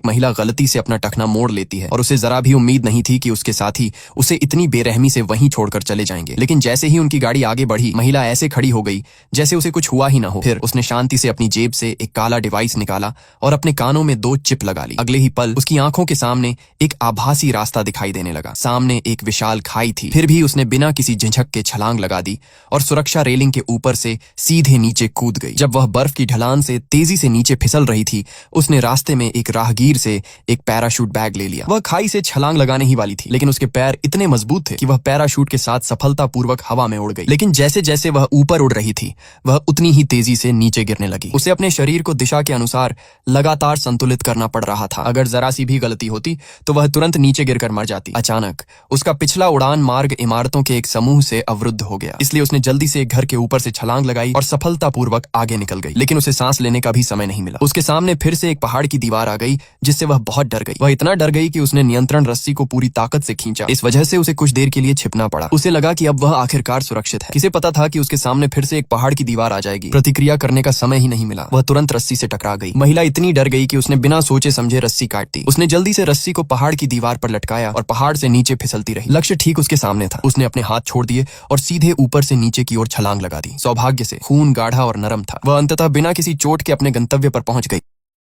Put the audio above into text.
एक महिला गलती से अपना टखना मोड़ लेती है और उसे जरा भी उम्मीद नहीं थी कि उसके साथी उसे इतनी बेरहमी से वहीं छोड़कर चले जाएंगे। लेकिन जैसे ही उनकी गाड़ी आगे बढ़ी, महिला ऐसे खड़ी हो गई जैसे उसे कुछ हुआ ही ना हो। फिर उसने शांति से अपनी जेब से एक काला डिवाइस निकाला और अपने कानों में 2 चिप लगा ली। अगले ही पल उसकी आंखों के सामने एक आभासी रास्ता दिखाई देने लगा। सामने एक विशाल खाई थी। फिर भी उसने बिना किसी झिझक के छलांग लगा दी और सुरक्षा रेलिंग के ऊपर से सीधे नीचे कूद गई। जब वह बर्फ की ढलान से तेजी से नीचे फिसल रही थी, उसने रास्ते में एक राहगीर से एक पैराशूट बैग ले लिया। वह खाई से छलांग लगाने ही वाली थी, लेकिन उसके पैर इतने मजबूत थे कि वह पैराशूट के साथ सफलतापूर्वक हवा में उड़ गई। लेकिन जैसे जैसे वह ऊपर उड़ रही थी, वह उतनी ही तेजी से नीचे गिरने लगी। उसे अपने शरीर को दिशा के अनुसार लगातार संतुलित करना पड़ रहा था। अगर जरा सी भी गलती होती तो वह तुरंत नीचे गिरकर मर जाती। अचानक उसका पिछला उड़ान मार्ग इमारतों के एक समूह से अवरुद्ध हो गया। इसलिए उसने जल्दी से एक घर के ऊपर से छलांग लगाई और सफलतापूर्वक आगे निकल गई। लेकिन उसे सांस लेने का भी समय नहीं मिला। उसके सामने फिर से एक पहाड़ की दीवार आ गई, जिससे वह बहुत डर गई। वह इतना डर गई कि उसने नियंत्रण रस्सी को पूरी ताकत से खींचा। इस वजह से उसे कुछ देर के लिए छिपना पड़ा। उसे लगा कि अब वह आखिरकार सुरक्षित है। किसे पता था कि उसके सामने फिर से एक पहाड़ की दीवार आ जाएगी। प्रतिक्रिया करने का समय ही नहीं मिला। वह तुरंत रस्सी से टकरा गई। महिला इतनी डर गई कि उसने बिना सोचे समझे रस्सी काट दी। उसने जल्दी से रस्सी को पहाड़ की दीवार पर लटकाया और पहाड़ से नीचे फिसलती रही। लक्ष्य ठीक उसके सामने था। उसने अपने हाथ छोड़ दिए और सीधे ऊपर से नीचे की ओर छलांग लगा दी। सौभाग्य से खून गाढ़ा और नरम था। वह अंततः बिना किसी चोट के अपने गंतव्य पर पहुंच गई।